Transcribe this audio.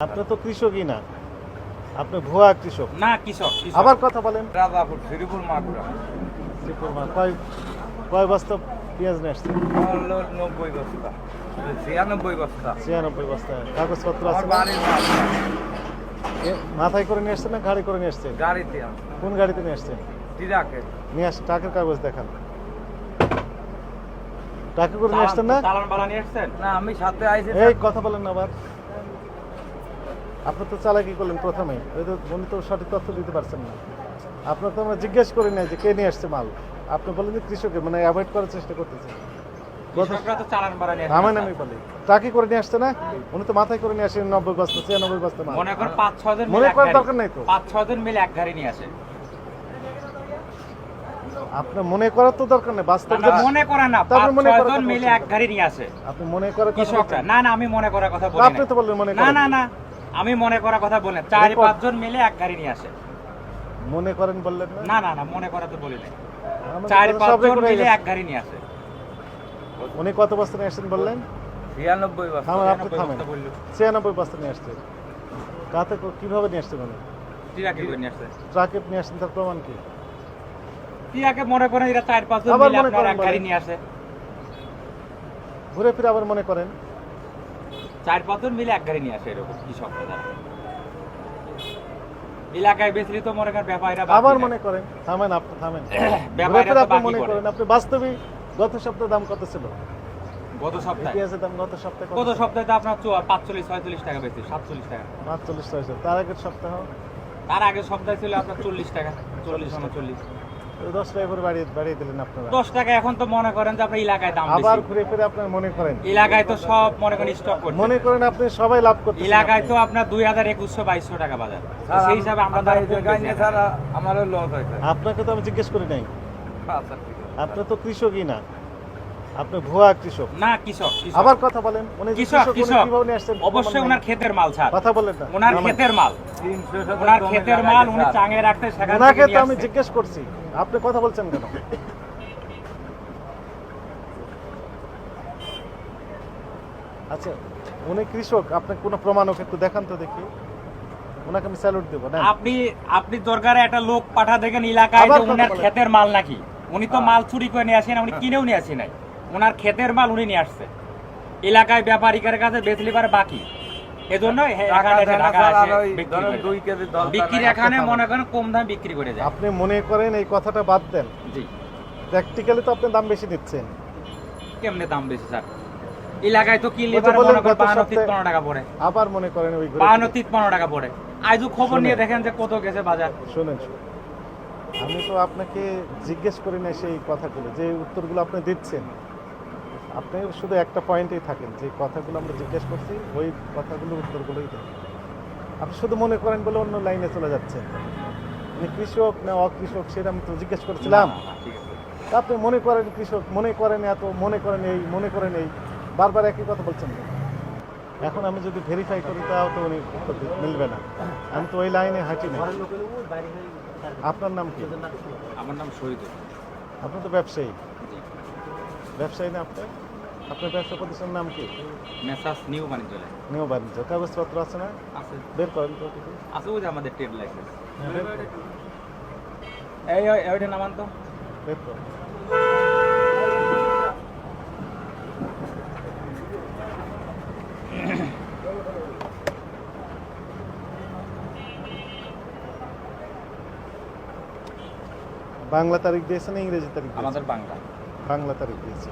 আপনি তো কৃষকই না, আপনি ভুয়া কৃষক। না কৃষক আবার কথা বলেন। রাজাপুর শ্রীপুর মাগুরা কয় বস্তা পেঁয়াজ নিয়ে আসছেন? হলো 90 বস্তা 96 বস্তা 96 বস্তা। কাগজপত্র আমার আছে না? বাড়ির মাল মাথায় করে নিয়ে আসছেন না গাড়ি করে নিয়ে আসছেন? গাড়িতে আছে কোন গাড়িতে নিয়ে আসছেন? ট্রাকে নিয়ে আস, টাকার কাগজ দেখান। টাকা করে নিয়ে আসছেন না? চালান বালা নিয়ে আসছেন? না আমি সাথে আইছি এই কথা বলেন না আবার। আপনি তো চালাকি করলেন প্রথমেই, উনি তো সঠিক তথ্য দিতে পারছেন না। আপনার তো আমরা জিজ্ঞেস করি নাই যে কে নিয়ে আসছে মাল। আপনি বলেন যে কৃষকের, মানে অ্যাভয়েড করার চেষ্টা করতেছেন। কৃষকরা তো চালান বালা নিয়ে আমার আসেন। নামই বলি টাকি করে নিয়ে আসছে না, উনি তো মাথায় করে নিয়ে আসেন 90 বস্তা 96 বস্তা মাল। মনে করেন 5-6 জন মনে মিলে এক করার গাড়ি। দরকার নাই তো। 5-6 জন মিলে এক গাড়ি নিয়ে আসে। আপনার মনে করার তো দরকার নেই, বাস্তব না, মনে করে না, তারপর মনে 5-6 করার জন কথা মিলে বলছেন এক গাড়ি নিয়ে আসে আপনি মনে করার কথা কৃষকরা। বলছেন। না না, আমি মনে করার কথা বলি আপনি তো বললেন মনে না। করেন। না না, আমি মনে করার কথা বলি না। 4-5 জন মিলে এক গাড়ি নিয়ে আসে। মনে করেন বললেন না? না না না, মনে করা তো বলি না। আমাদের 4-5 সব জন রেকর্ড হয়ে মিলে গেছে। এক গাড়ি নিয়ে আসে। উনি কত বস্তা নিয়ে আসছেন বললেন? 96 বস্তা থামেন, আপনি 96 থামেন। বস্তা বললো। 96 বস্তা নিয়ে আসছেন। কাতে কিভাবে নিয়ে আসছেন উনি? ট্রাকে করে নিয়ে আসে। ট্রাকে নিয়ে আসছেন, তার প্রমাণ কি? ট্রাকে মনে করেন এরা 4-5 জন আবার মিলে মনে আপনার করেন এক গাড়ি বলেন। নিয়ে আসে। ঘুরে ফিরে আবার মনে করেন। 4-5 জন মিলে এক গাড়ি নিয়ে আসে এরকম কৃষকরা যারা। এলাকায় বেশি তো মনে করেন ব্যাপারীরা বাকি আবার নেয়। মনে করেন। থামেন, আপনি থামেন। ব্যাপারীরা ঘুরে ফিরে তো আপনি বাকি মনে করে। করেন। আপনি বাস্তবে গত সপ্তাহে দাম কত ছিল? গত সপ্তাহে পেঁয়াজের দাম গত সপ্তাহে কত গত ছিল? সপ্তাহে তো আপনার 45-46 টাকা বেশি, 47 টাকা। 45 হয়েছে। তার আগের সপ্তাহ তার আগের সপ্তাহে ছিল আপনার 40 টাকা, 40-39। 10 টাকা করে বাড়িয়ে দিলেন আপনারা। 10 টাকা এখন তো মনে করেন যে আপনার এলাকায় দাম আবার বেশি। ঘুরে ফিরে আপনার মনে করেন। এলাকায় তো সব মনে করেন স্টক করছে। মনে করেন আপনি সবাই লাভ করতেছেন। এলাকায় তো আপনার 2000-2100-2200 টাকা বাজার। সেই হিসাবে আমরা আমরা দাম এই কম জায়গায় বেশি নিয়ে এখন। ছাড়া আমারও লস হয়েছে আপনাকে তো আমি জিজ্ঞেস করি নাই। আচ্ছা ঠিক আছে আপনি তো কৃষকই না, আপনি ভুয়া কৃষক। না কৃষক, কৃষক। আবার কথা বলেন। উনি যে কৃষক, উনি কৃষক। কিভাবে নিয়ে আসছেন? অবশ্যই ওনার ক্ষেতের মাল ছাড়। কথা বলেন না। ওনার নামেন। ক্ষেতের মাল। 300 ওনার ক্ষেতের মাল উনি চাঙে রাখতে সেখান ওনাকে থেকে তো নিয়ে আমি আসছে। জিজ্ঞেস করছি, আপনি কথা বলছেন কেন? আচ্ছা, উনি কৃষক, আপনি কোনো প্রমাণ ওকে একটু দেখান তো দেখি। ওনাকে আমি স্যালুট দেবো না? আপনি দরকারে একটা লোক পাঠা দেখেন এলাকায় আবার যে কথা উনার বলেন। ক্ষেতের মাল নাকি। উনি তো মাল চুরি করে নিয়ে আসেন, উনি কিনেও নিয়ে আসে নাই। ওনার ক্ষেতের মাল উনি নিয়ে আসছে। এলাকায় ব্যাপারীদের কাছে বেচলি পারে বাকি। এজন্য এখানে এসে ঢাকা এসে বিক্রি করে যায়। 2 কেজি দল বিক্রির এখানে মনে করেন কম দামে বিক্রি করে যায়। আপনি মনে করেন এই কথাটা বাদ দেন। জি, প্র্যাকটিক্যালি তো আপনি দাম বেশি দিচ্ছেন। কেমনে দাম বেশি স্যার? এলাকায় তো কিনলে ওই তো পারে বললেন মনে করেন গত 52-53 সপ্তাহে- টাকা পড়ে। আবার মনে করেন ওই ঘুরে 52-53 টাকা পড়ে। আজও খবর শুনেন। নিয়ে দেখেন যে কত গেছে বাজার। শুনেন, আমি তো আপনাকে জিজ্ঞেস করি না সেই কথাগুলো, যে উত্তরগুলো আপনি দিচ্ছেন। আপনি শুধু একটা পয়েন্টেই থাকেন, যে কথাগুলো আমরা জিজ্ঞেস করছি ওই কথাগুলোর উত্তরগুলোই দেন। আপনি শুধু মনে করেন বলে অন্য লাইনে চলে যাচ্ছেন। মানে কৃষক না অকৃষক সেটা আমি তো জিজ্ঞেস করছিলাম। না, না, ঠিক আছে। তা আপনি মনে করেন কৃষক, মনে করেন এত, মনে করেন এই, মনে করেন এই, বারবার একই কথা বলছেন কেন? এখন আমি যদি ভেরিফাই করি তাও তো উনি উত্তর মিলবে না। আমি তো ওই লাইনে হাঁটি না। আপনার নাম কি? আমার নাম শহীদুল। আপনি তো ব্যবসায়ী। জি। ব্যবসায়ী না আপনি? আপনার ব্যবসা প্রতিষ্ঠানের নাম কি? Messrs new বাণিজ্যালয়। নিউ বাণিজ্য। কাগজপত্র আছে না? আছে বের করেন তো কিছু। আছে ওই যে আমাদের ট্রেড লাইসেন্স। হ্যাঁ, বের করেন, এইটা নামান তো। বের করেন। বাংলা তারিখ দিয়েছে না ইংরেজি তারিখ দিয়েছে? আমাদের বাংলা। বাংলা তারিখ দিয়েছে।